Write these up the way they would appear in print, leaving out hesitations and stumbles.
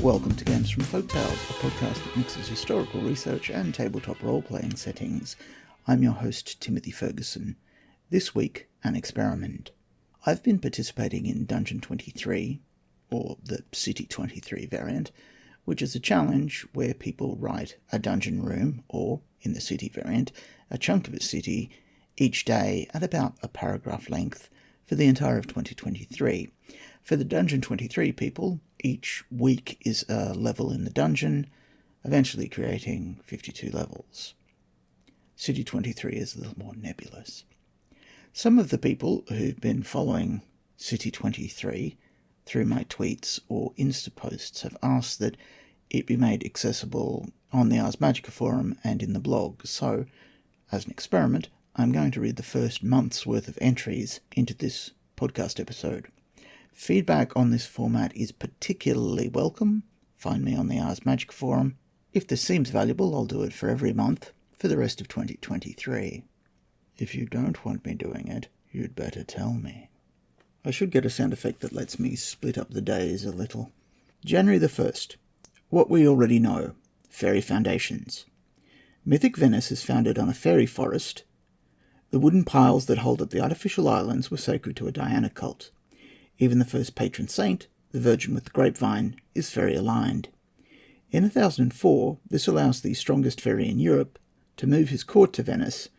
Welcome to Games from Folktales, a podcast that mixes historical research and tabletop role-playing settings. I'm your host, Timothy Ferguson. This week, an experiment. I've been participating in Dungeon23, or the City23 variant, which is a challenge where people write a dungeon room, or, in the city variant, a chunk of a city, each day at about a paragraph length for the entire of 2023. For the Dungeon23 people, each week is a level in the dungeon, eventually creating 52 levels. City23 is a little more nebulous. Some of the people who've been following City23 through my tweets or Insta posts have asked that it be made accessible on the Ars Magica forum and in the blog, so, as an experiment, I'm going to read the first month's worth of entries into this podcast episode. Feedback on this format is particularly welcome. Find me on the Ars Magica forum. If this seems valuable, I'll do it for every month for the rest of 2023. If you don't want me doing it, you'd better tell me. I should get a sound effect that lets me split up the days a little. January the 1st. What we already know. Fairy foundations. Mythic Venice is founded on a fairy forest. The wooden piles that hold up the artificial islands were sacred to a Diana cult. Even the first patron saint, the Virgin with the Grapevine, is fairy-aligned. In 1004, this allows the strongest fairy in Europe to move his court to Venice,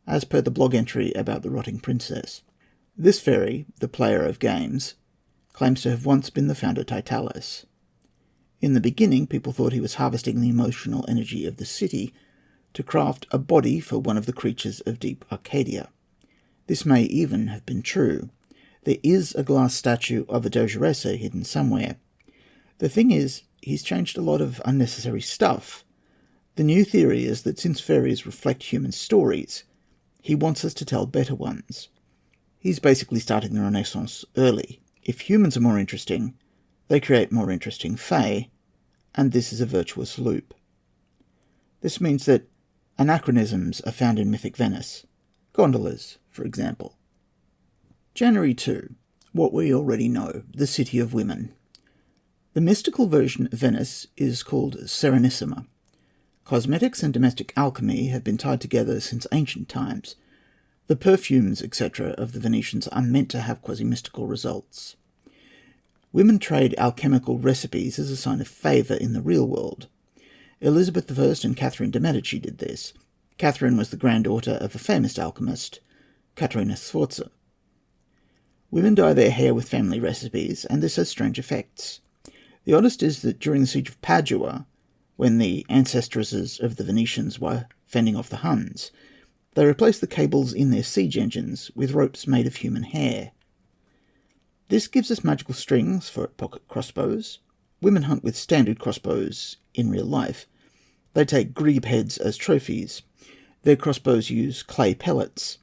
as per the blog entry about the rotting princess. This fairy, the player of games, claims to have once been the founder Titalis. In the beginning, people thought he was harvesting the emotional energy of the city to craft a body for one of the creatures of deep Arcadia. This may even have been true. There is a glass statue of a Dogeressa hidden somewhere. The thing is, he's changed a lot of unnecessary stuff. The new theory is that since fairies reflect human stories, he wants us to tell better ones. He's basically starting the Renaissance early. If humans are more interesting, they create more interesting fae, and this is a virtuous loop. This means that anachronisms are found in Mythic Venice. Gondolas, for example. January 2. What we already know. The City of Women. The mystical version of Venice is called Serenissima. Cosmetics and domestic alchemy have been tied together since ancient times. The perfumes, etc. of the Venetians are meant to have quasi-mystical results. Women trade alchemical recipes as a sign of favour in the real world. Elizabeth I and Catherine de' Medici did this. Catherine was the granddaughter of a famous alchemist, Caterina Sforza. Women dye their hair with family recipes, and this has strange effects. The oddest is that during the siege of Padua, when the ancestresses of the Venetians were fending off the Huns, they replaced the cables in their siege engines with ropes made of human hair. This gives us magical strings for pocket crossbows. Women hunt with standard crossbows in real life. They take grebe heads as trophies. Their crossbows use clay pellets.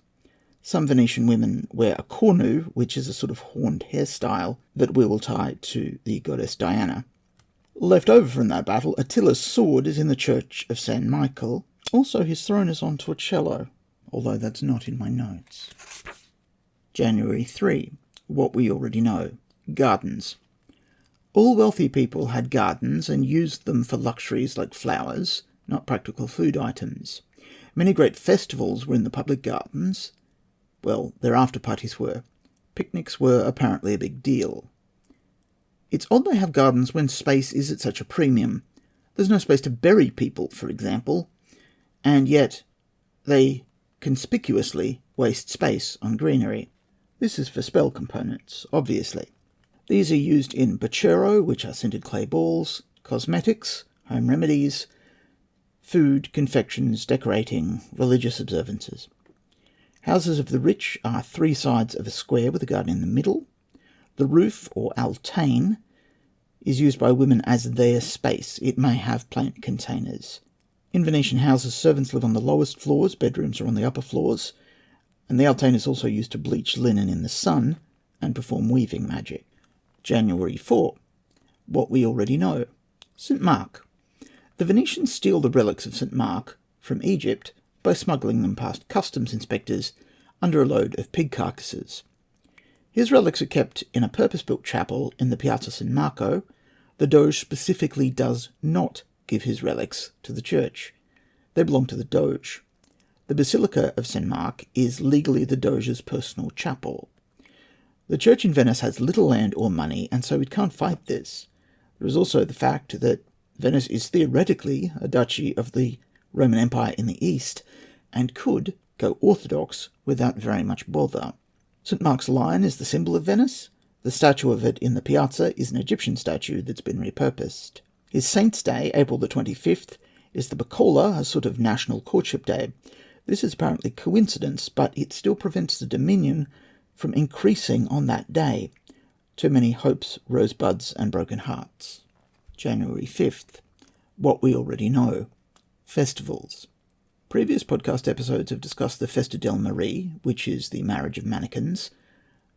Some Venetian women wear a cornu, which is a sort of horned hairstyle that we will tie to the goddess Diana. Left over from that battle, Attila's sword is in the church of San Michael. Also, his throne is on Torcello, although that's not in my notes. January 3. What we already know. Gardens. All wealthy people had gardens and used them for luxuries like flowers, not practical food items. Many great festivals were in the public gardens. Well, their after-parties were. Picnics were apparently a big deal. It's odd they have gardens when space is at such a premium. There's no space to bury people, for example, and yet they conspicuously waste space on greenery. This is for spell components, obviously. These are used in Bocero, which are scented clay balls, cosmetics, home remedies, food, confections, decorating, religious observances. Houses of the rich are 3 sides of a square with a garden in the middle. The roof, or altain, is used by women as their space. It may have plant containers. In Venetian houses, servants live on the lowest floors, bedrooms are on the upper floors, and the altain is also used to bleach linen in the sun and perform weaving magic. January 4. What we already know. St. Mark. The Venetians steal the relics of St. Mark from Egypt by smuggling them past customs inspectors under a load of pig carcasses. His relics are kept in a purpose-built chapel in the Piazza San Marco. The Doge specifically does not give his relics to the church. They belong to the Doge. The Basilica of St. Mark is legally the Doge's personal chapel. The church in Venice has little land or money, and so it can't fight this. There is also the fact that Venice is theoretically a duchy of the Roman Empire in the east, and could go orthodox without very much bother. St. Mark's Lion is the symbol of Venice. The statue of it in the piazza is an Egyptian statue that's been repurposed. His Saint's Day, April the 25th, is the Baccola, a sort of national courtship day. This is apparently coincidence, but it still prevents the Dominion from increasing on that day. Too many hopes, rosebuds, and broken hearts. January 5th. What we already know. Festivals. Previous podcast episodes have discussed the Festa del Marie, which is the marriage of mannequins,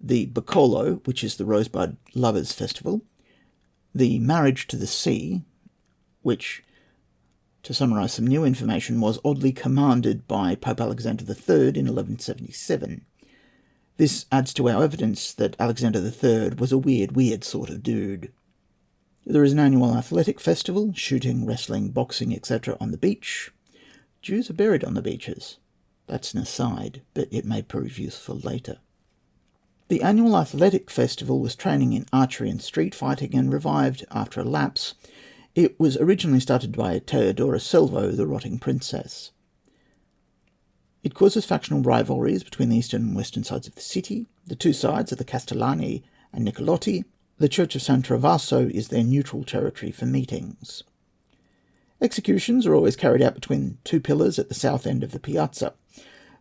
the Baccolo, which is the Rosebud Lovers Festival, the Marriage to the Sea, which, to summarise some new information, was oddly commanded by Pope Alexander III in 1177. This adds to our evidence that Alexander III was a weird sort of dude. There is an annual athletic festival, shooting, wrestling, boxing, etc. on the beach. Jews are buried on the beaches. That's an aside, but it may prove useful later. The annual athletic festival was training in archery and street fighting and revived after a lapse. It was originally started by Teodora Selvo, the rotting princess. It causes factional rivalries between the eastern and western sides of the city. The two sides are the Castellani and Nicolotti. The Church of San Travaso is their neutral territory for meetings. Executions are always carried out between two pillars at the south end of the piazza.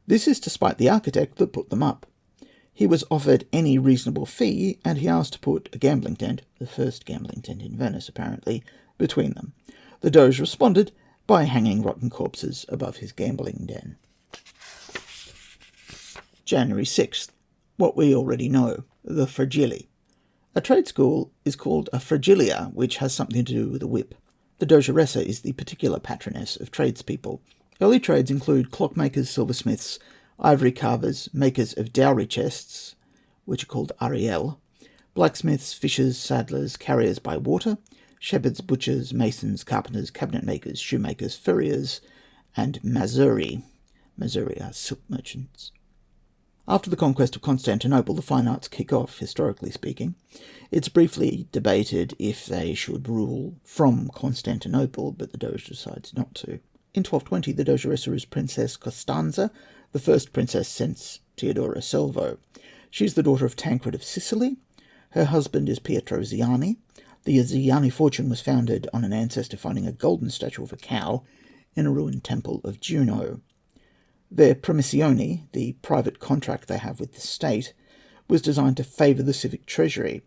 This is despite the architect that put them up. He was offered any reasonable fee, and he asked to put a gambling tent, the first gambling tent in Venice apparently, between them. The Doge responded by hanging rotten corpses above his gambling den. January 6th. What we already know. The Fragili. A trade school is called a Fragilia, which has something to do with a whip. The Dogeressa is the particular patroness of tradespeople. Early trades include clockmakers, silversmiths, ivory carvers, makers of dowry chests, which are called ariel, blacksmiths, fishers, saddlers, carriers by water, shepherds, butchers, masons, carpenters, cabinet makers, shoemakers, furriers, and mazuri. Mazuri are silk merchants. After the conquest of Constantinople, the fine arts kick off, historically speaking. It's briefly debated if they should rule from Constantinople, but the Doge decides not to. In 1220, the Dogeressa is Princess Costanza, the first princess since Teodora Selvo. She's the daughter of Tancred of Sicily. Her husband is Pietro Ziani. The Ziani fortune was founded on an ancestor finding a golden statue of a cow in a ruined temple of Juno. Their promissione, the private contract they have with the state, was designed to favour the civic treasury.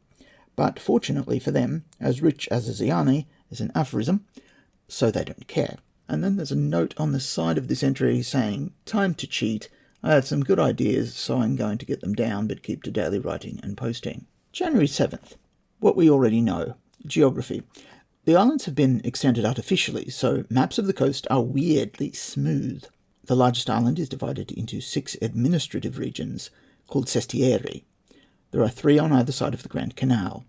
But fortunately for them, as rich as a Ziani is an aphorism, so they don't care. And then there's a note on the side of this entry saying, "Time to cheat. I had some good ideas, so I'm going to get them down, but keep to daily writing and posting." January 7th. What we already know. Geography. The islands have been extended artificially, so maps of the coast are weirdly smooth. The largest island is divided into 6 administrative regions called sestieri. There are 3 on either side of the Grand Canal.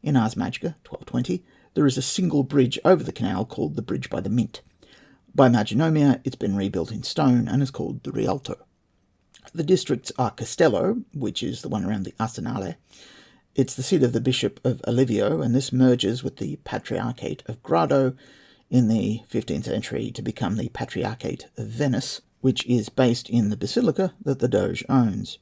In Ars Magica, 1220, there is a single bridge over the canal called the Bridge by the Mint. By Magonomia, it's been rebuilt in stone and is called the Rialto. The districts are Castello, which is the one around the Arsenale. It's the seat of the Bishop of Olivio, and this merges with the Patriarchate of Grado in the 15th century to become the Patriarchate of Venice, which is based in the basilica that the Doge owns.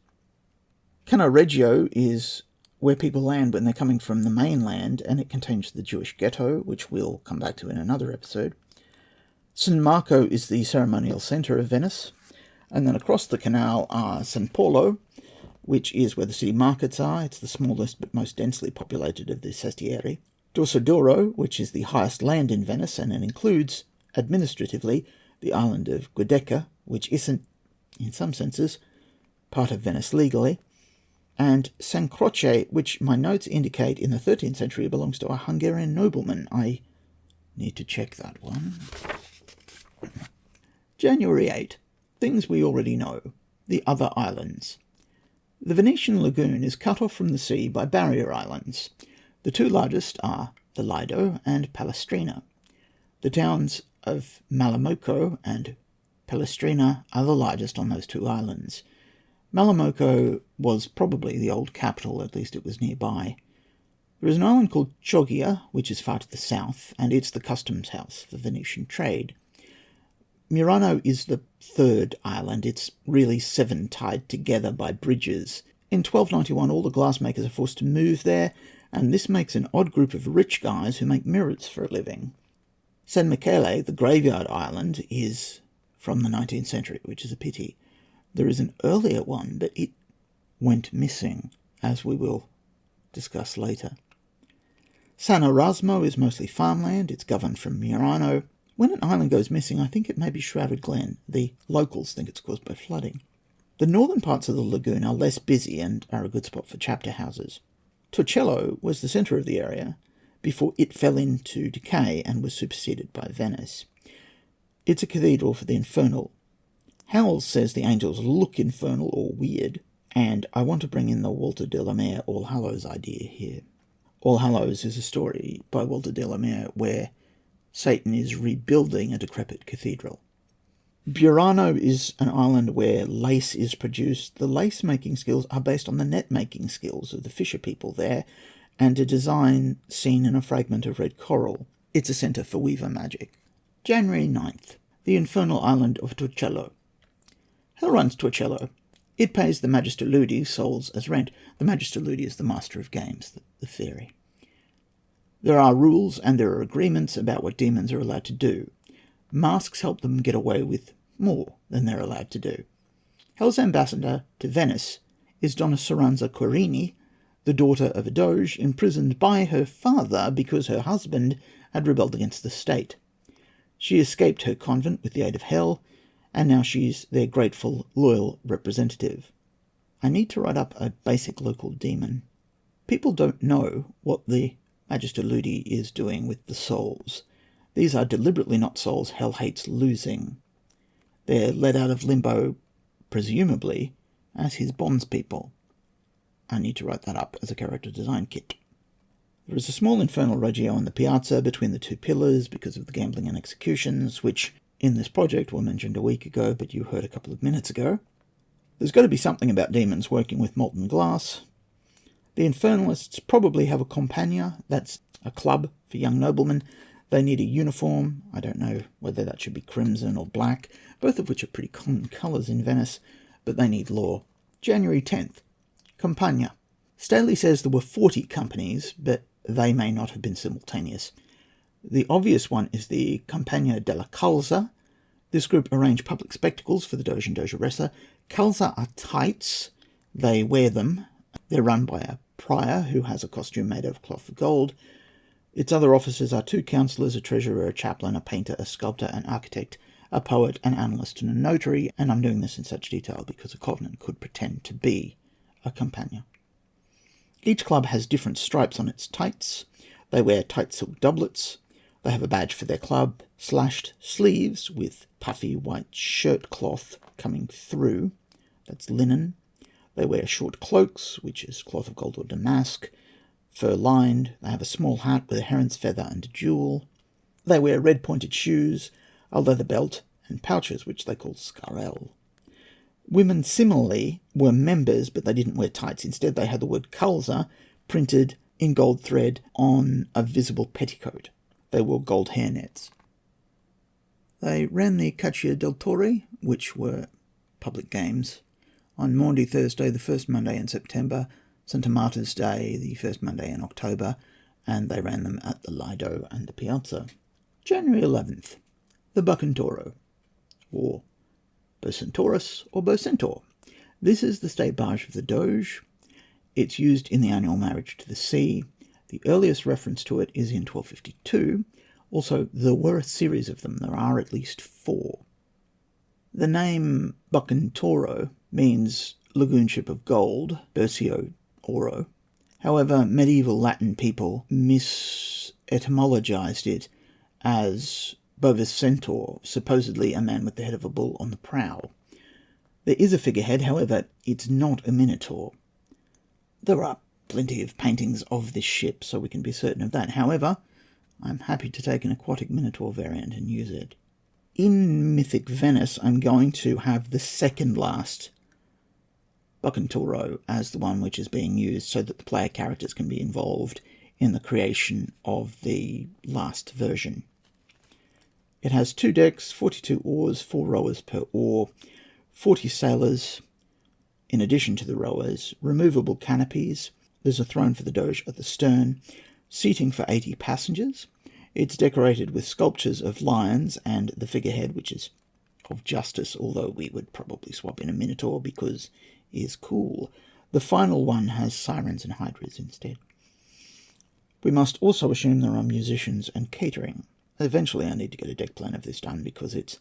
Cano Reggio is where people land when they're coming from the mainland, and it contains the Jewish ghetto, which we'll come back to in another episode. San Marco is the ceremonial centre of Venice, and then across the canal are San Polo, which is where the city markets are. It's the smallest but most densely populated of the sestieri. Dorsoduro, which is the highest land in Venice, and it includes, administratively, the island of Giudecca, which isn't, in some senses, part of Venice legally, and San Croce, which my notes indicate in the 13th century belongs to a Hungarian nobleman. I need to check that one. January 8. Things we already know. The other islands. The Venetian lagoon is cut off from the sea by barrier islands. The 2 largest are the Lido, and Palestrina. The towns of Malamocco and Palestrina are the largest on those two islands. Malamocco was probably the old capital, at least it was nearby. There is an island called Chogia, which is far to the south, and it's the customs house for Venetian trade. Murano is the third island. It's really 7 tied together by bridges. In 1291, all the glassmakers are forced to move there, and this makes an odd group of rich guys who make mirrors for a living. San Michele, the graveyard island, is from the 19th century, which is a pity. There is an earlier one, but it went missing, as we will discuss later. San Erasmo is mostly farmland. It's governed from Murano. When an island goes missing, I think it may be Shrouded Glen. The locals think it's caused by flooding. The northern parts of the lagoon are less busy and are a good spot for chapter houses. Torcello was the centre of the area before it fell into decay and was superseded by Venice. It's a cathedral for the infernal. Howells says the angels look infernal or weird, and I want to bring in the Walter de la Mare All Hallows idea here. All Hallows is a story by Walter de la Mare where Satan is rebuilding a decrepit cathedral. Burano is an island where lace is produced. The lace-making skills are based on the net-making skills of the fisher people there, and a design seen in a fragment of red coral. It's a centre for weaver magic. January 9th. The infernal island of Torcello. Hell runs Torcello. It pays the Magister Ludi souls as rent. The Magister Ludi is the master of games, the fairy. There are rules and there are agreements about what demons are allowed to do. Masks help them get away with more than they're allowed to do. Hell's ambassador to Venice is Donna Soranza Querini, the daughter of a doge, imprisoned by her father because her husband had rebelled against the state. She escaped her convent with the aid of Hell, and now she's their grateful, loyal representative. I need to write up a basic local demon. People don't know what the Magister Ludi is doing with the souls. These are deliberately not souls Hell hates losing. They're let out of limbo, presumably, as his bondspeople. I need to write that up as a character design kit. There is a small infernal Reggio on the piazza between the two pillars because of the gambling and executions, which in this project were mentioned a week ago, but you heard a couple of minutes ago. There's got to be something about demons working with molten glass. The Infernalists probably have a compagnia. That's a club for young noblemen. They need a uniform. I don't know whether that should be crimson or black, both of which are pretty common colours in Venice, but they need law. January 10th. Compagnia. Staley says there were 40 companies, but they may not have been simultaneous. The obvious one is the Compagnia della Calza. This group arrange public spectacles for the Doge and Dogeressa. Calza are tights. They wear them. They're run by a prior who has a costume made of cloth of gold. Its other officers are 2 councillors, a treasurer, a chaplain, a painter, a sculptor, an architect, a poet, an analyst, and a notary. And I'm doing this in such detail because a covenant could pretend to be a compagnia. Each club has different stripes on its tights. They wear tight silk doublets. They have a badge for their club, slashed sleeves with puffy white shirt cloth coming through. That's linen. They wear short cloaks, which is cloth of gold or damask, fur-lined. They have a small hat with a heron's feather and a jewel. They wear red-pointed shoes, a leather belt, and pouches, which they call scarel. Women similarly were members, but they didn't wear tights. Instead, they had the word Calza printed in gold thread on a visible petticoat. They wore gold hairnets. They ran the Caccia del Torre, which were public games, on Maundy Thursday, the first Monday in September, Santa Marta's Day, the first Monday in October, and they ran them at the Lido and the Piazza. January 11th, the Bucentoro, or Bocentaurus or Bocentaur. This is the state barge of the Doge. It's used in the annual marriage to the sea. The earliest reference to it is in 1252. Also, there were a series of them. There are at least 4. The name Bucentoro means lagoon ship of gold, Bercio Oro. However, medieval Latin people mis-etymologized it as Bovis Centaur, supposedly a man with the head of a bull on the prow. There is a figurehead, however, it's not a minotaur. There are plenty of paintings of this ship, so we can be certain of that. However, I'm happy to take an aquatic Minotaur variant and use it. In Mythic Venice, I'm going to have the second last Bucentoro as the one which is being used so that the player characters can be involved in the creation of the last version. It has 2 decks, 42 oars, 4 rowers per oar, 40 sailors in addition to the rowers, removable canopies, there's a throne for the Doge at the stern, seating for 80 passengers. It's decorated with sculptures of lions and the figurehead, which is of justice, although we would probably swap in a Minotaur because he is cool. The final one has sirens and hydras instead. We must also assume there are musicians and catering. Eventually I need to get a deck plan of this done because it's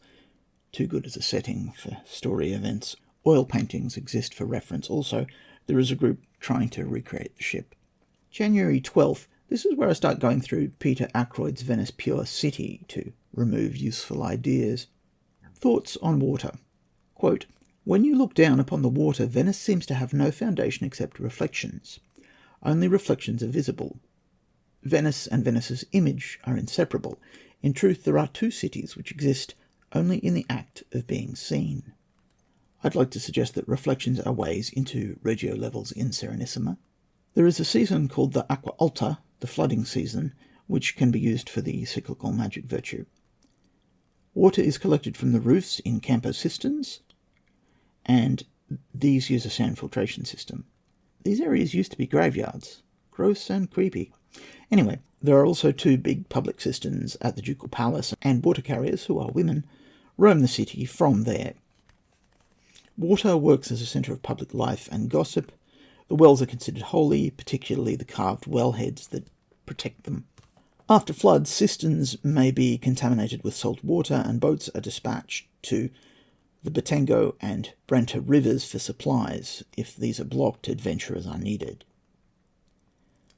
too good as a setting for story events. Oil paintings exist for reference. Also, there is a group trying to recreate the ship. January 12th, this is where I start going through Peter Ackroyd's Venice Pure City to remove useful ideas. Thoughts on water. Quote, when you look down upon the water, Venice seems to have no foundation except reflections. Only reflections are visible. Venice and Venice's image are inseparable. In truth, there are 2 cities which exist only in the act of being seen. I'd like to suggest that reflections are ways into Regio levels in Serenissima. There is a season called the Aqua Alta, the flooding season, which can be used for the cyclical magic virtue. Water is collected from the roofs in Campo cisterns, and these use a sand filtration system. These areas used to be graveyards. Gross and creepy. Anyway, there are also 2 big public cisterns at the Ducal Palace, and water carriers, who are women, roam the city from there. Water works as a centre of public life and gossip. The wells are considered holy, particularly the carved wellheads that protect them. After floods, cisterns may be contaminated with salt water, and boats are dispatched to the Batengo and Brenta rivers for supplies. If these are blocked, adventurers are needed.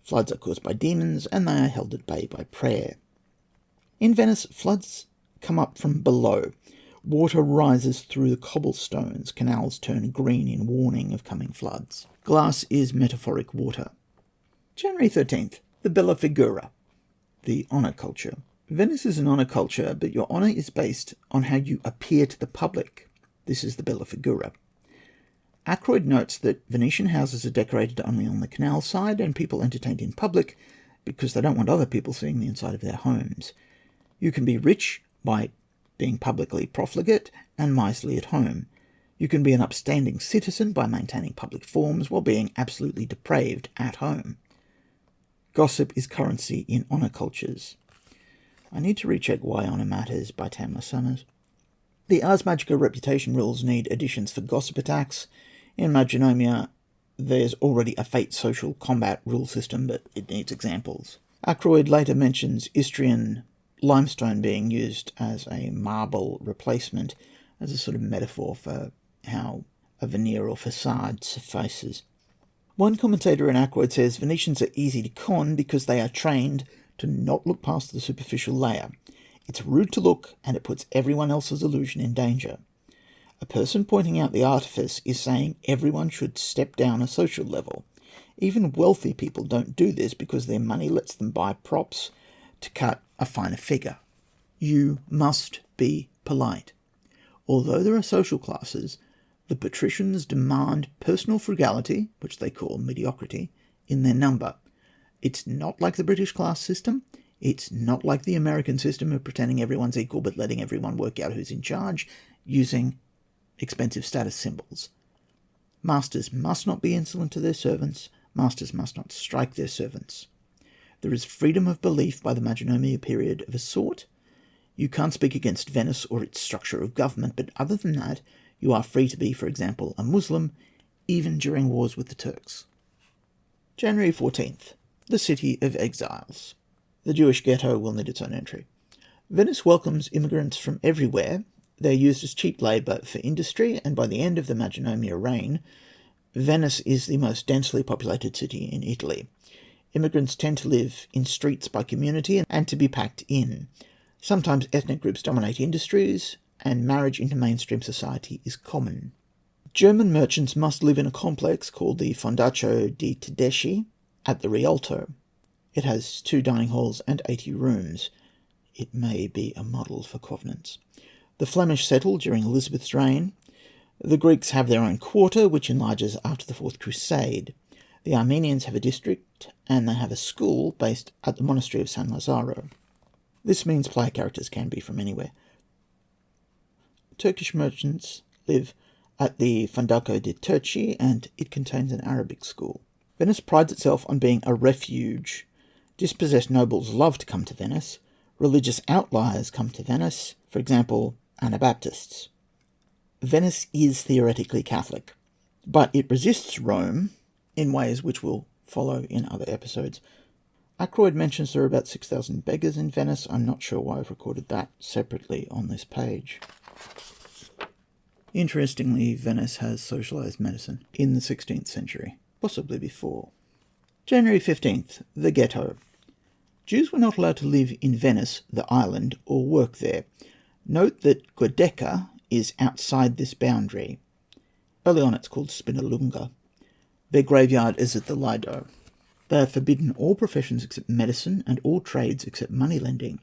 Floods are caused by demons, and they are held at bay by prayer. In Venice, floods come up from below. Water rises through the cobblestones. Canals turn green in warning of coming floods. Glass is metaphoric water. January 13th, the Bella Figura, the honour culture. Venice is an honour culture, but your honour is based on how you appear to the public. This is the Bella Figura. Ackroyd notes that Venetian houses are decorated only on the canal side, and people entertained in public because they don't want other people seeing the inside of their homes. You can be rich by being publicly profligate and miserly at home. You can be an upstanding citizen by maintaining public forms while being absolutely depraved at home. Gossip is currency in honour cultures. I need to recheck Why Honour Matters by Tamla Summers. The Ars Magica reputation rules need additions for gossip attacks. In Magonomia, there's already a fate social combat rule system, but it needs examples. Ackroyd later mentions Istrian limestone being used as a marble replacement as a sort of metaphor for how a veneer or facade suffices. One commentator in Ackroyd says Venetians are easy to con because they are trained to not look past the superficial layer. It's rude to look, and it puts everyone else's illusion in danger. A person pointing out the artifice is saying everyone should step down a social level. Even wealthy people don't do this because their money lets them buy props to cut a finer figure. You must be polite. Although there are social classes, the patricians demand personal frugality, which they call mediocrity, in their number. It's not like the British class system. It's not like the American system of pretending everyone's equal but letting everyone work out who's in charge using expensive status symbols. Masters must not be insolent to their servants. Masters must not strike their servants. There is freedom of belief by the Magonomia period of a sort. You can't speak against Venice or its structure of government, but other than that, you are free to be, for example, a Muslim, even during wars with the Turks. January 14th, the City of Exiles. The Jewish ghetto will need its own entry. Venice welcomes immigrants from everywhere. They're used as cheap labour for industry, and by the end of the Magonomia reign, Venice is the most densely populated city in Italy. Immigrants tend to live in streets by community and to be packed in. Sometimes ethnic groups dominate industries, and marriage into mainstream society is common. German merchants must live in a complex called the Fondaco di Tedeschi. at the Rialto. It has 2 dining halls and 80 rooms. It may be a model for covenants. The Flemish settled during Elizabeth's reign. The Greeks have their own quarter, which enlarges after the Fourth Crusade. The Armenians have a district, and they have a school based at the monastery of San Lazzaro. This means player characters can be from anywhere. Turkish merchants live at the Fondaco de Turci, and it contains an Arabic school. Venice prides itself on being a refuge. Dispossessed nobles love to come to Venice. Religious outliers come to Venice, for example, Anabaptists. Venice is theoretically Catholic, but it resists Rome in ways which will follow in other episodes. Ackroyd mentions there are about 6,000 beggars in Venice. I'm not sure why I've recorded that separately on this page. Interestingly, Venice has socialized medicine in the 16th century, possibly before. January 15th, the ghetto. Jews were not allowed to live in Venice, the island, or work there. Note that Giudecca is outside this boundary. Early on it's called Spinalunga. Their graveyard is at the Lido. They are forbidden all professions except medicine and all trades except money lending.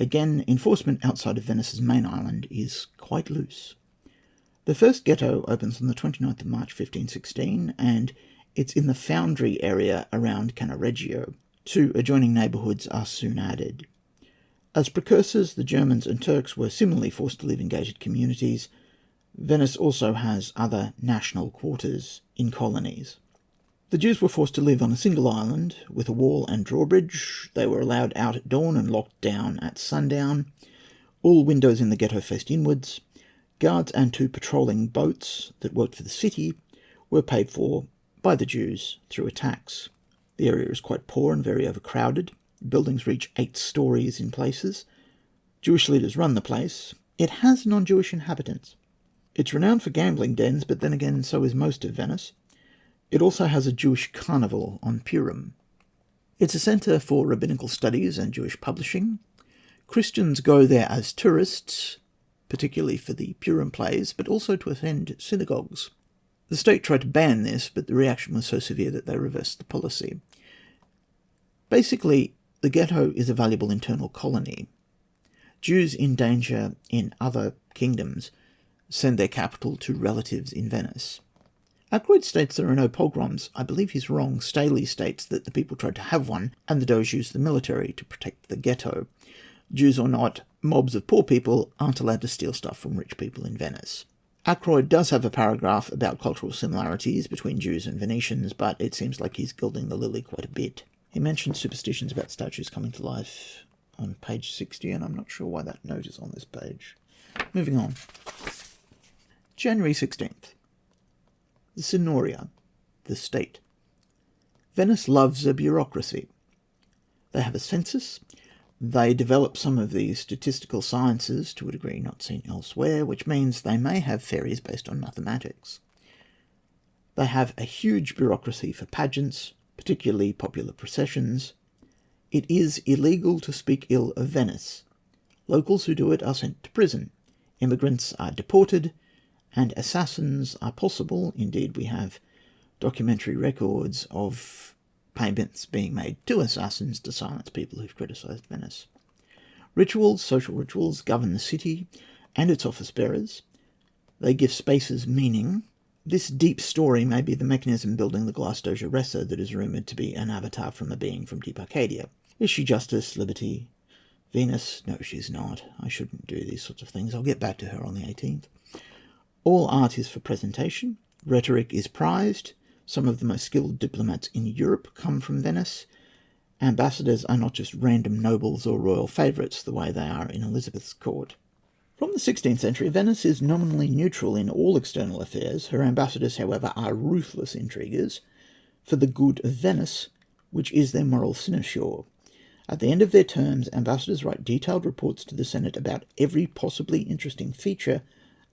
Again, enforcement outside of Venice's main island is quite loose. The first ghetto opens on the 29th of March 1516, and it's in the foundry area around Cannaregio. 2 adjoining neighbourhoods are soon added. As precursors, the Germans and Turks were similarly forced to live in gated communities. Venice also has other national quarters in colonies. The Jews were forced to live on a single island with a wall and drawbridge. They were allowed out at dawn and locked down at sundown. All windows in the ghetto faced inwards. Guards and 2 patrolling boats that worked for the city were paid for by the Jews through a tax. The area is quite poor and very overcrowded. Buildings reach 8 stories in places. Jewish leaders run the place. It has non-Jewish inhabitants. It's renowned for gambling dens, but then again, so is most of Venice. It also has a Jewish carnival on Purim. It's a centre for rabbinical studies and Jewish publishing. Christians go there as tourists, particularly for the Purim plays, but also to attend synagogues. The state tried to ban this, but the reaction was so severe that they reversed the policy. Basically, the ghetto is a valuable internal colony. Jews in danger in other kingdoms send their capital to relatives in Venice. Ackroyd states there are no pogroms. I believe he's wrong. Staley states that the people tried to have one, and the Doge used the military to protect the ghetto. Jews or not, mobs of poor people aren't allowed to steal stuff from rich people in Venice. Ackroyd does have a paragraph about cultural similarities between Jews and Venetians, but it seems like he's gilding the lily quite a bit. He mentions superstitions about statues coming to life on page 60, and I'm not sure why that note is on this page. Moving on. January 16th. The Signoria, the state. Venice loves a bureaucracy. They have a census. They develop some of the statistical sciences to a degree not seen elsewhere, which means they may have fairies based on mathematics. They have a huge bureaucracy for pageants, particularly popular processions. It is illegal to speak ill of Venice. Locals who do it are sent to prison. Immigrants are deported, and assassins are possible. Indeed, we have documentary records of payments being made to assassins to silence people who've criticised Venice. Rituals, social rituals, govern the city and its office bearers. They give spaces meaning. This deep story may be the mechanism building the glass dogeressa that is rumoured to be an avatar from a being from Deep Arcadia. Is she justice, liberty, Venus? No, she's not. I shouldn't do these sorts of things. I'll get back to her on the 18th. All art is for presentation. Rhetoric is prized. Some of the most skilled diplomats in Europe come from Venice. Ambassadors are not just random nobles or royal favourites the way they are in Elizabeth's court. From the 16th century, Venice is nominally neutral in all external affairs. Her ambassadors, however, are ruthless intriguers for the good of Venice, which is their moral cynosure. At the end of their terms, ambassadors write detailed reports to the Senate about every possibly interesting feature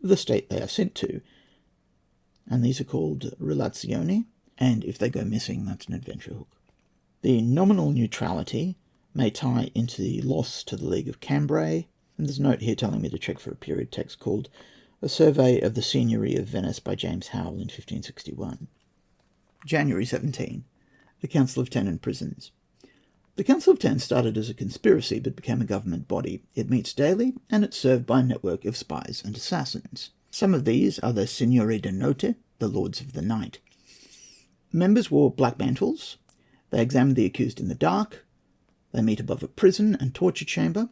of the state they are sent to, and these are called relazioni, and if they go missing, that's an adventure hook. The nominal neutrality may tie into the loss to the League of Cambrai, and there's a note here telling me to check for a period text called A Survey of the Signory of Venice by James Howell in 1561. January 17. The Council of Ten and prisons. The Council of Ten started as a conspiracy but became a government body. It meets daily and it's served by a network of spies and assassins. Some of these are the Signori de Notte, the Lords of the Night. Members wore black mantles. They examine the accused in the dark. They meet above a prison and torture chamber.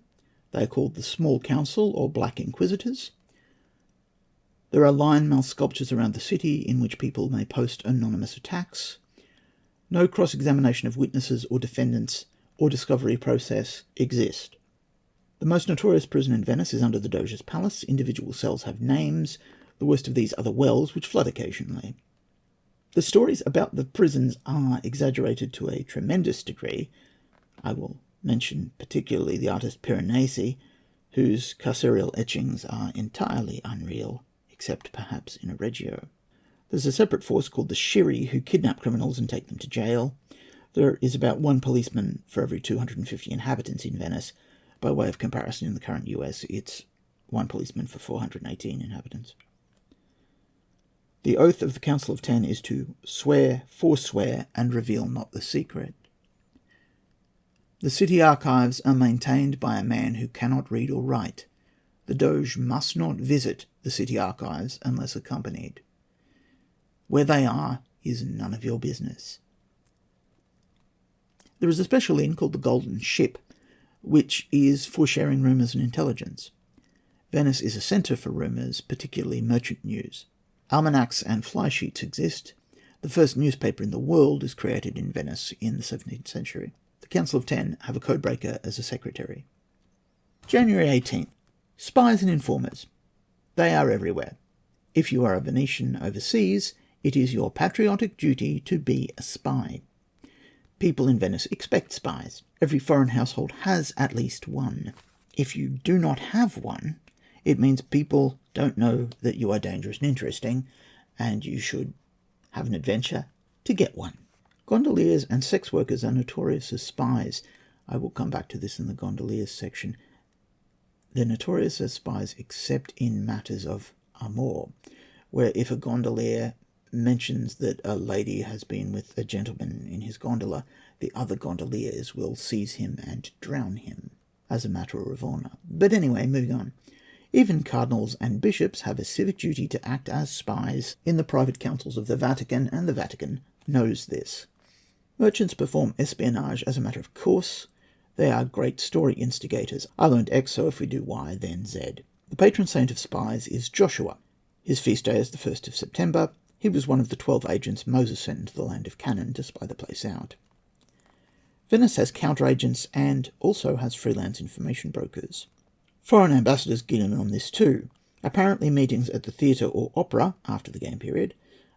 They are called the Small Council or Black Inquisitors. There are lion mouth sculptures around the city in which people may post anonymous attacks. No cross-examination of witnesses or defendants or discovery process exist. The most notorious prison in Venice is under the Doge's palace. Individual cells have names. The worst of these are the wells, which flood occasionally. The stories about the prisons are exaggerated to a tremendous degree. I will mention particularly the artist Piranesi, whose carceral etchings are entirely unreal, except perhaps in a Reggio. There's a separate force called the Shiri who kidnap criminals and take them to jail. There is about one policeman for every 250 inhabitants in Venice. By way of comparison, in the current US, it's one policeman for 418 inhabitants. The oath of the Council of Ten is to swear, forswear, and reveal not the secret. The city archives are maintained by a man who cannot read or write. The Doge must not visit the city archives unless accompanied. Where they are is none of your business. There is a special inn called the Golden Ship, which is for sharing rumours and intelligence. Venice is a centre for rumours, particularly merchant news. Almanacs and fly sheets exist. The first newspaper in the world is created in Venice in the 17th century. The Council of Ten have a codebreaker as a secretary. January 18th. Spies and informers. They are everywhere. If you are a Venetian overseas, it is your patriotic duty to be a spy. People in Venice expect spies. Every foreign household has at least one. If you do not have one, it means people don't know that you are dangerous and interesting, and you should have an adventure to get one. Gondoliers and sex workers are notorious as spies. I will come back to this in the gondoliers section. They're notorious as spies except in matters of amour, where if a gondolier mentions that a lady has been with a gentleman in his gondola, the other gondoliers will seize him and drown him as a matter of honour. But anyway, moving on. Even cardinals and bishops have a civic duty to act as spies in the private councils of the Vatican, and the Vatican knows this. Merchants perform espionage as a matter of course. They are great story instigators. I learned X, so if we do Y, then Z. The patron saint of spies is Joshua. His feast day is the 1st of September. He was one of the 12 agents Moses sent into the land of Canaan to spy the place out. Venice has counter-agents and also has freelance information brokers. Foreign ambassadors get in on this too. Apparently meetings at the theatre or opera, after the game period,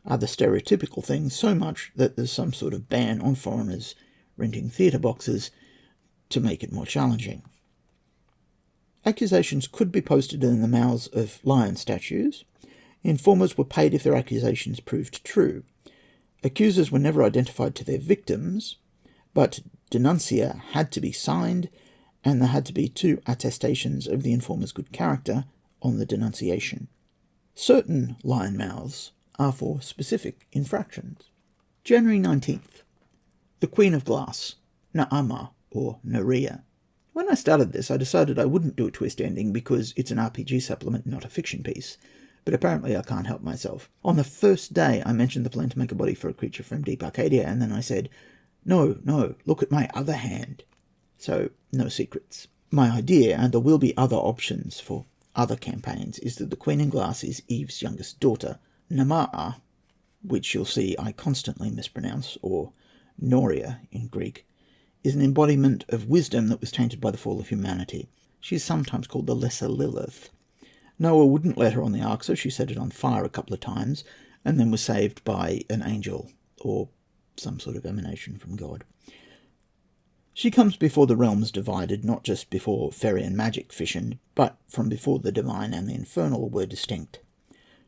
are the stereotypical thing so much that there's some sort of ban on foreigners renting theatre boxes to make it more challenging. Accusations could be posted in the mouths of lion statues. Informers were paid if their accusations proved true. Accusers were never identified to their victims, but denuncia had to be signed, and there had to be 2 attestations of the informer's good character on the denunciation. Certain lion mouths are for specific infractions. January 19th. The Queen of Glass, Naama, or Naria. When I started this, I decided I wouldn't do a twist ending because it's an RPG supplement, not a fiction piece. But apparently I can't help myself. On the first day, I mentioned the plan to make a body for a creature from Deep Arcadia, and then I said, no, look at my other hand. So, no secrets. My idea, and there will be other options for other campaigns, is that the Queen in Glass is Eve's youngest daughter, Namaa, which you'll see I constantly mispronounce, or Noria in Greek, is an embodiment of wisdom that was tainted by the fall of humanity. She is sometimes called the Lesser Lilith. Noah wouldn't let her on the ark, so she set it on fire a couple of times, and then was saved by an angel, or some sort of emanation from God. She comes before the realms divided, not just before fairy and magic fissioned, but from before the divine and the infernal were distinct.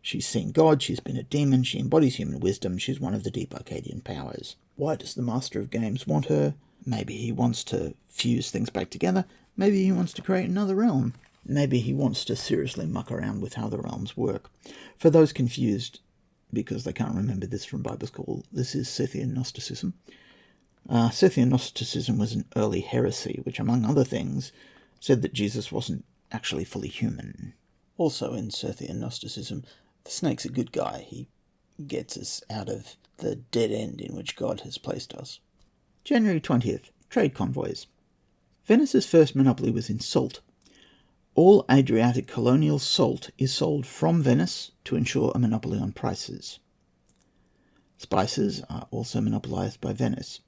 She's seen God, she's been a demon, she embodies human wisdom, she's one of the deep Arcadian powers. Why does the Master of Games want her? Maybe he wants to fuse things back together, maybe he wants to create another realm. Maybe he wants to seriously muck around with how the realms work. For those confused, because they can't remember this from Bible school, this is Scythian Gnosticism. Scythian Gnosticism was an early heresy, which, among other things, said that Jesus wasn't actually fully human. Also in Scythian Gnosticism, the snake's a good guy. He gets us out of the dead end in which God has placed us. January 20th. Trade convoys. Venice's first monopoly was in salt. All Adriatic colonial salt is sold from Venice to ensure a monopoly on prices. Spices are also monopolized by Venice.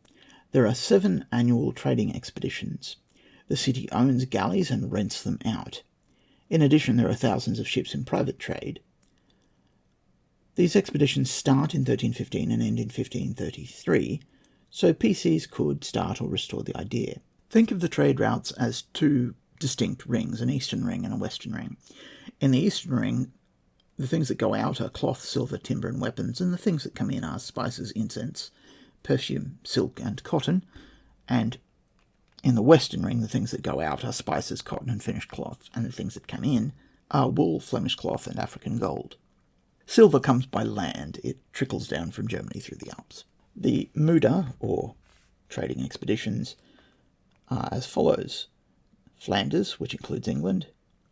There are 7 annual trading expeditions. The city owns galleys and rents them out. In addition, there are thousands of ships in private trade. These expeditions start in 1315 and end in 1533, so PCs could start or restore the idea. Think of the trade routes as 2 distinct rings, an eastern ring and a western ring. In the eastern ring, the things that go out are cloth, silver, timber, and weapons, and the things that come in are spices, incense, perfume, silk, and cotton. And in the western ring, the things that go out are spices, cotton, and finished cloth, and the things that come in are wool, Flemish cloth, and African gold. Silver comes by land. It trickles down from Germany through the Alps. The Muda, or trading expeditions, are as follows. Flanders, which includes England.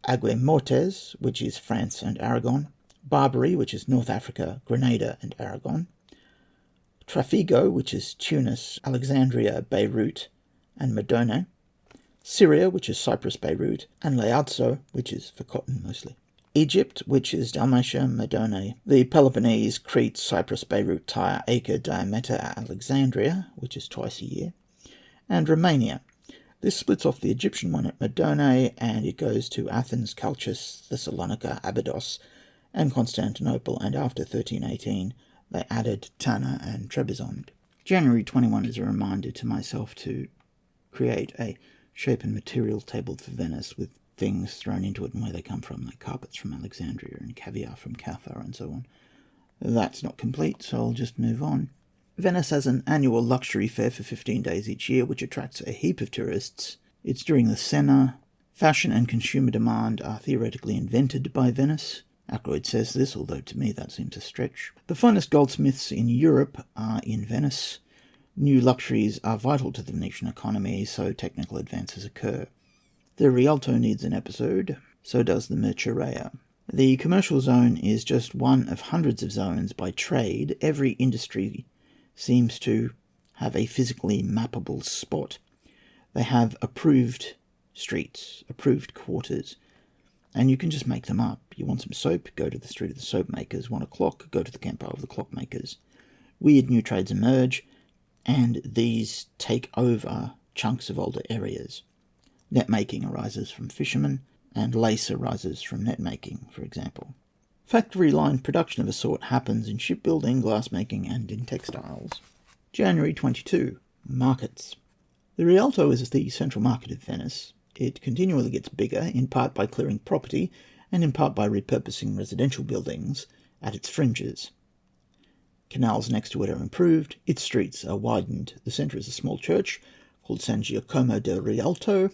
Aigues-Mortes, which is France and Aragon. Barbary, which is North Africa, Grenada, and Aragon. Trafigo, which is Tunis, Alexandria, Beirut, and Modena. Syria, which is Cyprus, Beirut, and Leazzo, which is for cotton mostly. Egypt, which is Dalmatia, Modena, the Peloponnese, Crete, Cyprus, Beirut, Tyre, Acre, Diameter, Alexandria, which is twice a year. And Romania. This splits off the Egyptian one at Modena, and it goes to Athens, Chalcis, Thessalonica, Abydos, and Constantinople, and after 1318 they added Tana and Trebizond. January 21 is a reminder to myself to create a shape and material table for Venice with things thrown into it and where they come from, like carpets from Alexandria and caviar from Cathar and so on. That's not complete, so I'll just move on. Venice has an annual luxury fair for 15 days each year, which attracts a heap of tourists. It's during the Senna. Fashion and consumer demand are theoretically invented by Venice. Ackroyd says this, although to me that seems a stretch. The finest goldsmiths in Europe are in Venice. New luxuries are vital to the Venetian economy, so technical advances occur. The Rialto needs an episode, so does the Merceria. The commercial zone is just one of hundreds of zones by trade. Every industry seems to have a physically mappable spot. They have approved streets, approved quarters, and you can just make them up. You want some soap, go to the street of the soap makers. Want a clock, go to the campo of the clock makers. Weird new trades emerge, and these take over chunks of older areas. Net making arises from fishermen, and lace arises from net making, for example. Factory line production of a sort happens in shipbuilding, glassmaking, and in textiles. January 22. Markets. The Rialto is the central market of Venice. It continually gets bigger, in part by clearing property, and in part by repurposing residential buildings at its fringes. Canals next to it are improved, its streets are widened. The centre is a small church called San Giacomo del Rialto,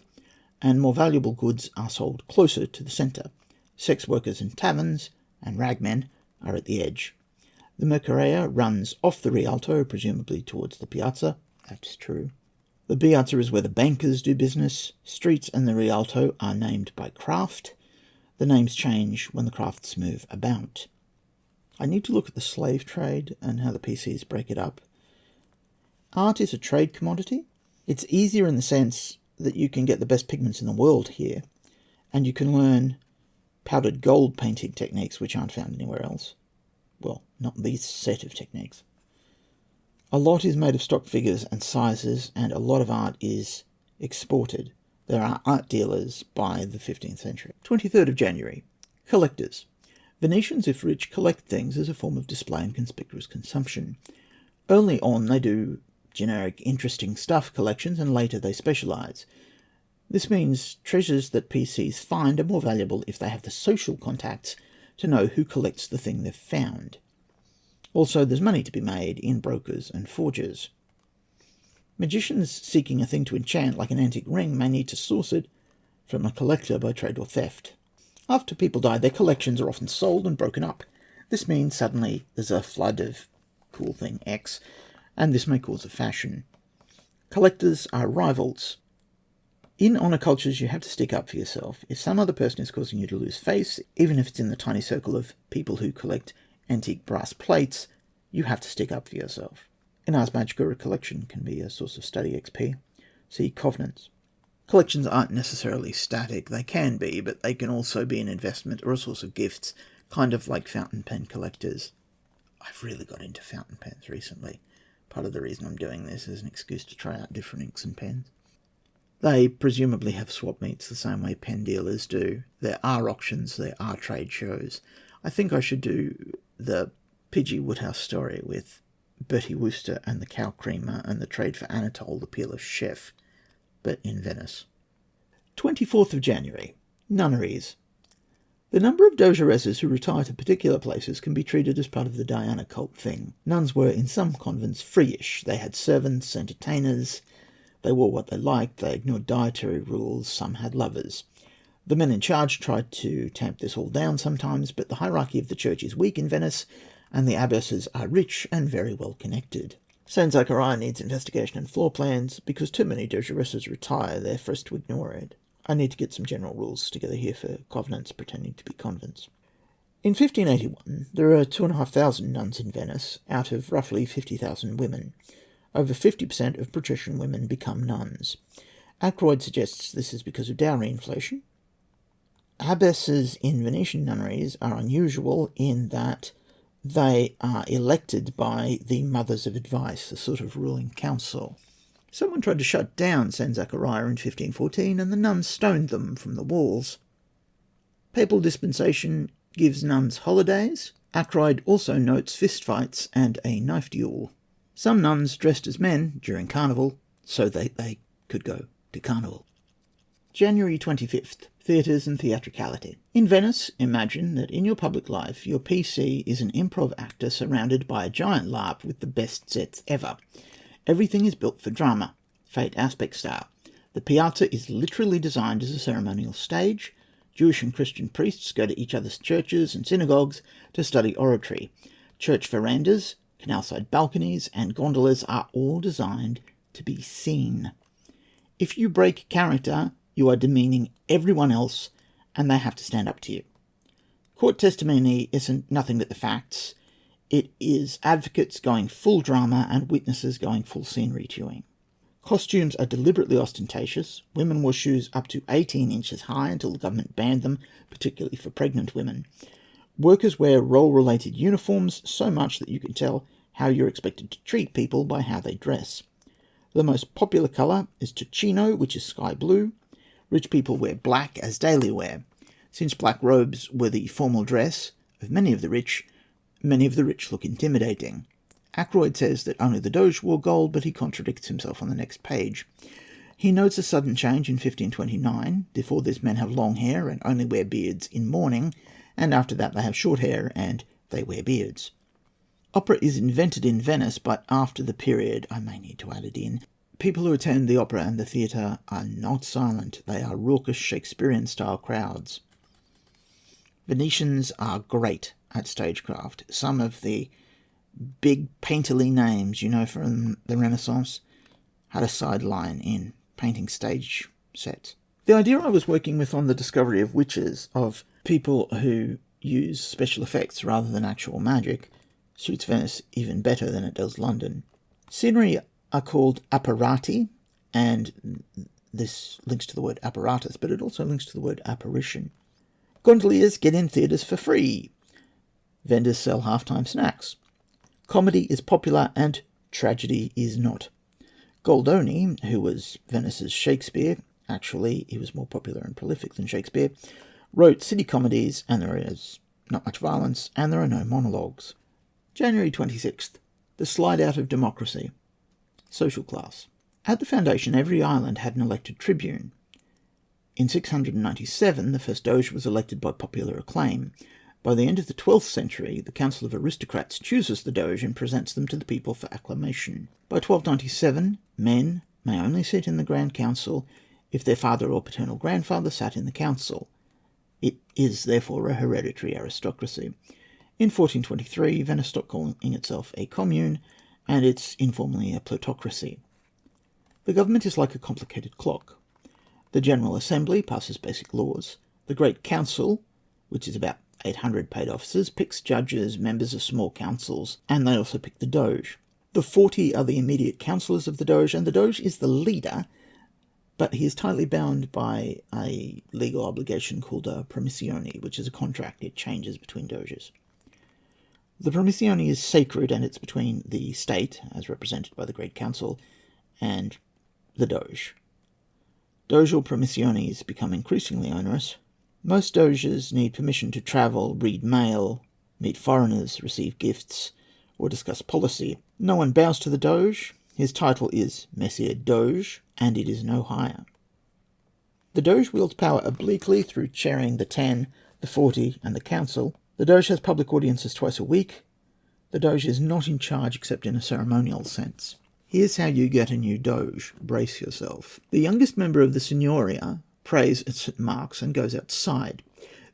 and more valuable goods are sold closer to the centre. Sex workers and taverns and ragmen are at the edge. The Merceria runs off the Rialto, presumably towards the Piazza. That's true. The Piazza is where the bankers do business. Streets and the Rialto are named by craft. The names change when the crafts move about. I need to look at the slave trade and how the PCs break it up. Art is a trade commodity. It's easier in the sense that you can get the best pigments in the world here, and you can learn powdered gold painting techniques which aren't found anywhere else. Well, not this set of techniques. A lot is made of stock figures and sizes, and a lot of art is exported. There are art dealers by the 15th century. 23rd of January. Collectors. Venetians, if rich, collect things as a form of display and conspicuous consumption. Early on, they do generic, interesting stuff collections, and later they specialise. This means treasures that PCs find are more valuable if they have the social contacts to know who collects the thing they've found. Also, there's money to be made in brokers and forgers. Magicians seeking a thing to enchant, like an antique ring, may need to source it from a collector by trade or theft. After people die, their collections are often sold and broken up. This means suddenly there's a flood of cool thing X, and this may cause a fashion. Collectors are rivals. In honor cultures, you have to stick up for yourself. If some other person is causing you to lose face, even if it's in the tiny circle of people who collect antique brass plates, you have to stick up for yourself. In Ars Magica, a collection can be a source of study XP. See Covenants. Collections aren't necessarily static. They can be, but they can also be an investment or a source of gifts, kind of like fountain pen collectors. I've really got into fountain pens recently. Part of the reason I'm doing this is an excuse to try out different inks and pens. They presumably have swap meets the same way pen dealers do. There are auctions, there are trade shows. I think I should do the Pidgey Woodhouse story with Bertie Wooster and the Cow Creamer and the trade for Anatole, the peerless chef, but in Venice. 24th of January. Nunneries. The number of dogeresses who retire to particular places can be treated as part of the Diana cult thing. Nuns were, in some convents, free-ish. They had servants, entertainers. They wore what they liked, they ignored dietary rules, some had lovers. The men in charge tried to tamp this all down sometimes, but the hierarchy of the church is weak in Venice, and the abbesses are rich and very well connected. St. Zachariah needs investigation and floor plans. Because too many dogeresses retire, they're forced to ignore it. I need to get some general rules together here for covenants pretending to be convents. In 1581, there are 2,500 nuns in Venice, out of roughly 50,000 women. Over 50% of patrician women become nuns. Ackroyd suggests this is because of dowry inflation. Abbesses in Venetian nunneries are unusual in that they are elected by the Mothers of Advice, a sort of ruling council. Someone tried to shut down St. Zachariah in 1514, and the nuns stoned them from the walls. Papal dispensation gives nuns holidays. Ackroyd also notes fistfights and a knife duel. Some nuns dressed as men during Carnival, so they could go to Carnival. January 25th. Theatres and theatricality. In Venice, imagine that in your public life, your PC is an improv actor surrounded by a giant LARP with the best sets ever. Everything is built for drama, Fate aspect style. The piazza is literally designed as a ceremonial stage. Jewish and Christian priests go to each other's churches and synagogues to study oratory. Church verandas, canal-side balconies, and gondolas are all designed to be seen. If you break character, you are demeaning everyone else, and they have to stand up to you. Court testimony isn't nothing but the facts. It is advocates going full drama and witnesses going full scene reviewing. Costumes are deliberately ostentatious. Women wore shoes up to 18 inches high until the government banned them, particularly for pregnant women. Workers wear role-related uniforms so much that you can tell how you're expected to treat people by how they dress. The most popular colour is tocino, which is sky blue. Rich people wear black as daily wear. Since black robes were the formal dress of many of the rich look intimidating. Ackroyd says that only the Doge wore gold, but he contradicts himself on the next page. He notes a sudden change in 1529. Before this, men have long hair and only wear beards in mourning, and after that they have short hair and they wear beards. Opera is invented in Venice, but after the period, I may need to add it in, people who attend the opera and the theatre are not silent. They are raucous Shakespearean-style crowds. Venetians are great at stagecraft. Some of the big painterly names, from the Renaissance, had a sideline in painting stage sets. The idea I was working with on the discovery of witches, of people who use special effects rather than actual magic, suits Venice even better than it does London. Scenery are called apparati, and this links to the word apparatus, but it also links to the word apparition. Gondoliers get in theatres for free. Vendors sell half-time snacks. Comedy is popular and tragedy is not. Goldoni, who was Venice's Shakespeare, actually he was more popular and prolific than Shakespeare, wrote city comedies, and there is not much violence, and there are no monologues. January 26th. The slide out of democracy. Social class. At the foundation, every island had an elected tribune. In 697, the first Doge was elected by popular acclaim. By the end of the 12th century, the Council of Aristocrats chooses the Doge and presents them to the people for acclamation. By 1297, men may only sit in the Grand Council if their father or paternal grandfather sat in the council. It is therefore a hereditary aristocracy. In 1423, Venice stopped calling itself a commune, and it's informally a plutocracy. The government is like a complicated clock. The General Assembly passes basic laws. The Great Council, which is about 800 paid officers, picks judges, members of small councils, and they also pick the Doge. The 40 are the immediate councillors of the Doge, and the Doge is the leader, but he is tightly bound by a legal obligation called a promissione, which is a contract. It changes between Doges. The promissione is sacred, and it's between the state, as represented by the Great Council, and the Doge. Dogeal promissiones become increasingly onerous. Most Doges need permission to travel, read mail, meet foreigners, receive gifts, or discuss policy. No one bows to the Doge. His title is Messier Doge, and it is no higher. The Doge wields power obliquely through chairing the 10, the 40, and the Council. The Doge has public audiences twice a week. The Doge is not in charge except in a ceremonial sense. Here's how you get a new Doge. Brace yourself. The youngest member of the Signoria prays at St. Mark's and goes outside.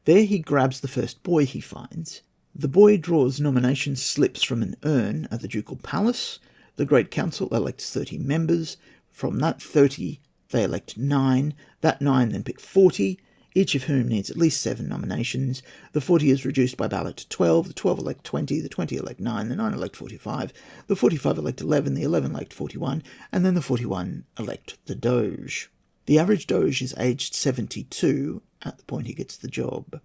There he grabs the first boy he finds. The boy draws nomination slips from an urn at the Ducal Palace. The Great Council elects 30 members. From that 30, they elect 9. That 9 then pick 40, each of whom needs at least 7 nominations. The 40 is reduced by ballot to 12. The 12 elect 20. The 20 elect 9. The 9 elect 45. The 45 elect 11. The 11 elect 41. And then the 41 elect the Doge. The average Doge is aged 72 at the point he gets the job.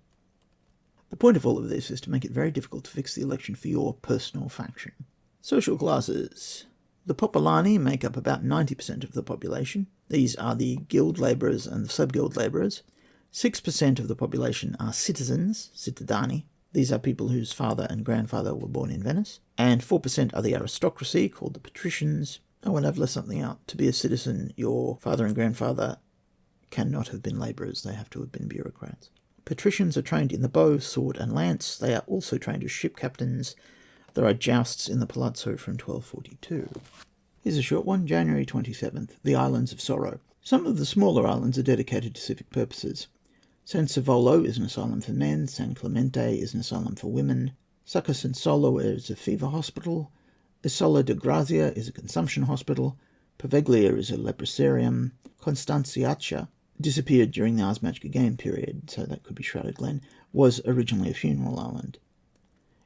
The point of all of this is to make it very difficult to fix the election for your personal faction. Social classes. The Popolani make up about 90% of the population. These are the guild labourers and the sub-guild labourers. 6% of the population are citizens, cittadini. These are people whose father and grandfather were born in Venice. And 4% are the aristocracy, called the patricians. Oh, and I've left something out. To be a citizen, your father and grandfather cannot have been labourers. They have to have been bureaucrats. Patricians are trained in the bow, sword, and lance. They are also trained as ship captains. There are jousts in the Palazzo from 1242. Here's a short one, January 27th, the Islands of Sorrow. Some of the smaller islands are dedicated to civic purposes. San Savolo is an asylum for men. San Clemente is an asylum for women. Sacco San Solo is a fever hospital. Isola de Grazia is a consumption hospital. Poveglia is a leprosarium. Constanciaccia disappeared during the Ars Magica game period, so that could be Shrouded Glen, was originally a funeral island.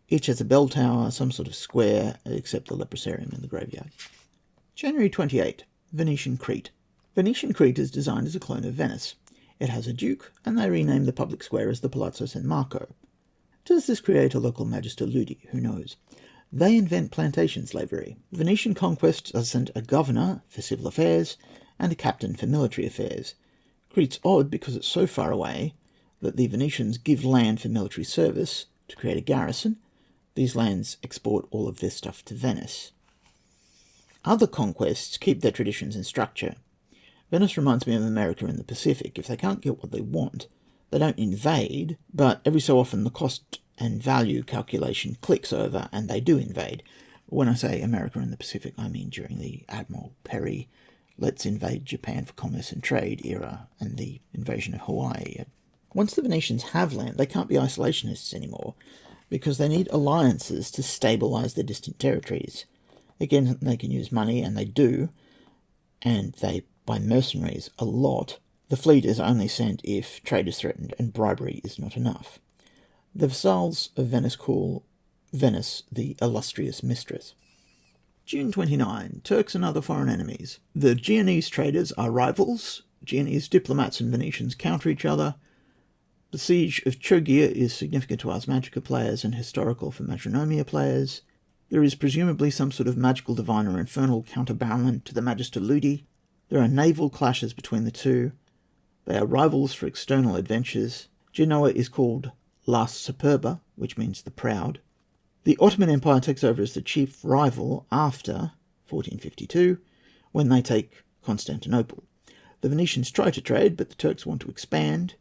Each has a bell tower, some sort of square, except the leprosarium in the graveyard. January 28, Venetian Crete. Venetian Crete is designed as a clone of Venice. It has a duke, and they rename the public square as the Palazzo San Marco. Does this create a local Magister Ludi? Who knows? They invent plantation slavery. Venetian conquests are sent a governor for civil affairs and a captain for military affairs. Crete's odd because it's so far away that the Venetians give land for military service to create a garrison. These lands export all of their stuff to Venice. Other conquests keep their traditions and structure. Venice reminds me of America in the Pacific. If they can't get what they want, they don't invade, but every so often the cost and value calculation clicks over and they do invade. When I say America in the Pacific, I mean during the Admiral Perry let's invade Japan for commerce and trade era and the invasion of Hawaii. Once the Venetians have land, they can't be isolationists anymore because they need alliances to stabilize their distant territories. Again, they can use money, and they do, and they buy mercenaries a lot. The fleet is only sent if trade is threatened and bribery is not enough. The vassals of Venice call Venice the illustrious mistress. June 29. Turks and other foreign enemies. The Genoese traders are rivals. Genoese diplomats and Venetians counter each other. The siege of Chogia is significant to Ars Magica players and historical for Matronomia players. There is presumably some sort of magical divine or infernal counterbalance to the Magister Ludi. There are naval clashes between the two. They are rivals for external adventures. Genoa is called La Superba, which means the proud. The Ottoman Empire takes over as the chief rival after 1452, when they take Constantinople. The Venetians try to trade, but the Turks want to expand.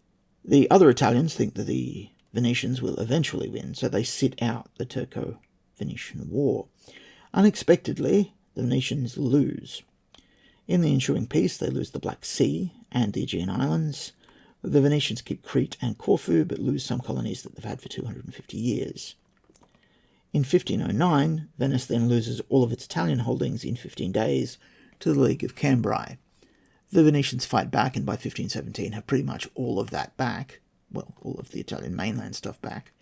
The other Italians think that the Venetians will eventually win, so they sit out the Turco-Venetian War. Unexpectedly, the Venetians lose. In the ensuing peace, they lose the Black Sea and the Aegean Islands. The Venetians keep Crete and Corfu, but lose some colonies that they've had for 250 years. In 1509, Venice then loses all of its Italian holdings in 15 days to the League of Cambrai. The Venetians fight back, and by 1517 have pretty much all of that back. Well, all of the Italian mainland stuff back.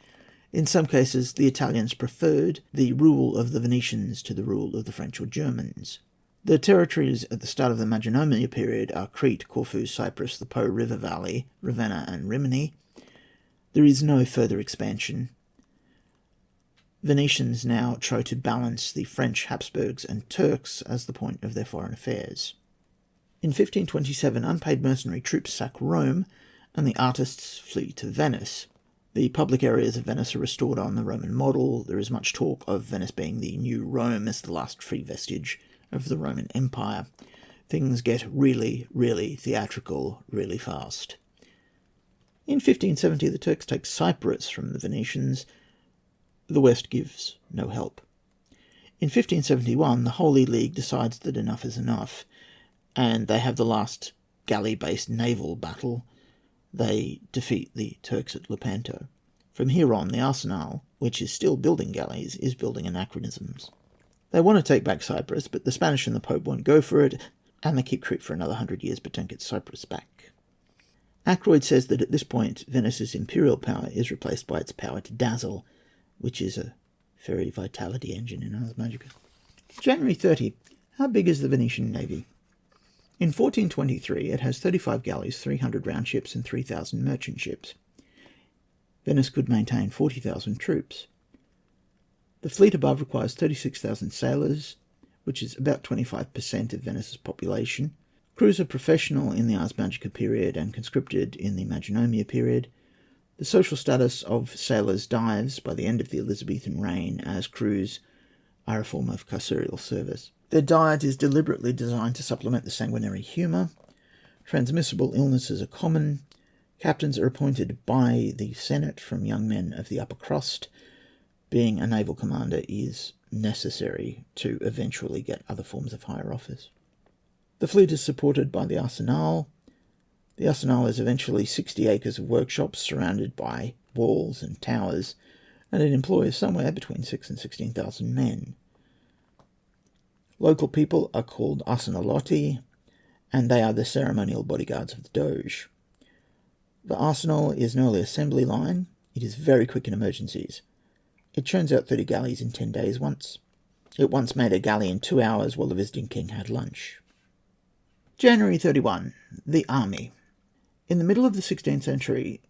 In some cases, the Italians preferred the rule of the Venetians to the rule of the French or Germans. The territories at the start of the Magenomia period are Crete, Corfu, Cyprus, the Po River Valley, Ravenna and Rimini. There is no further expansion. Venetians now try to balance the French, Habsburgs and Turks as the point of their foreign affairs. In 1527, unpaid mercenary troops sack Rome, and the artists flee to Venice. The public areas of Venice are restored on the Roman model. There is much talk of Venice being the new Rome as the last free vestige of the Roman Empire. Things get really, really theatrical really fast. In 1570, the Turks take Cyprus from the Venetians. The West gives no help. In 1571, the Holy League decides that enough is enough, and they have the last galley-based naval battle. They defeat the Turks at Lepanto. From here on, the Arsenal, which is still building galleys, is building anachronisms. They want to take back Cyprus, but the Spanish and the Pope won't go for it, and they keep Crete for another 100 years, but don't get Cyprus back. Ackroyd says that at this point, Venice's imperial power is replaced by its power to dazzle, which is a fairy vitality engine in Ars Magica. January 30. How big is the Venetian navy? In 1423, it has 35 galleys, 300 round ships, and 3,000 merchant ships. Venice could maintain 40,000 troops. The fleet above requires 36,000 sailors, which is about 25% of Venice's population. Crews are professional in the Ars Magica period and conscripted in the Magenomia period. The social status of sailors dives by the end of the Elizabethan reign, as crews are a form of carceral service. Their diet is deliberately designed to supplement the sanguinary humour. Transmissible illnesses are common. Captains are appointed by the Senate from young men of the upper crust. Being a naval commander is necessary to eventually get other forms of higher office. The fleet is supported by the Arsenal. The Arsenal is eventually 60 acres of workshops surrounded by walls and towers, and it employs somewhere between 6,000 and 16,000 men. Local people are called Arsenalotti, and they are the ceremonial bodyguards of the Doge. The arsenal is an early assembly line. It is very quick in emergencies. It churns out 30 galleys in 10 days once. It once made a galley in 2 hours while the visiting king had lunch. January 31. The army. In the middle of the 16th century,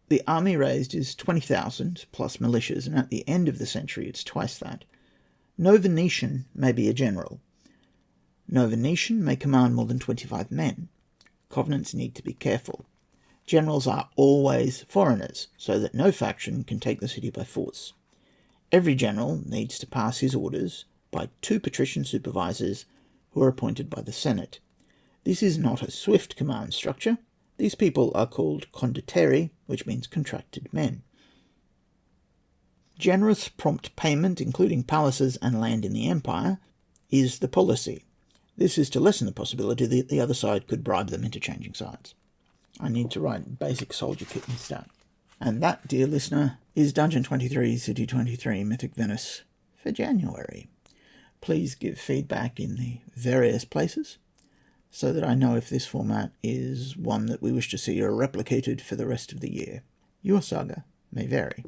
the army raised is 20,000 plus militias, and at the end of the century it's twice that. No Venetian may be a general. No Venetian may command more than 25 men. Covenants need to be careful. Generals are always foreigners, so that no faction can take the city by force. Every general needs to pass his orders by 2 patrician supervisors who are appointed by the Senate. This is not a swift command structure. These people are called condottieri, which means contracted men. Generous prompt payment, including palaces and land in the empire, is the policy. This is to lessen the possibility that the other side could bribe them into changing sides. I need to write basic soldier kit instead. And that, dear listener, is Dungeon23, City23, Mythic Venice for January. Please give feedback in the various places so that I know if this format is one that we wish to see replicated for the rest of the year. Your saga may vary.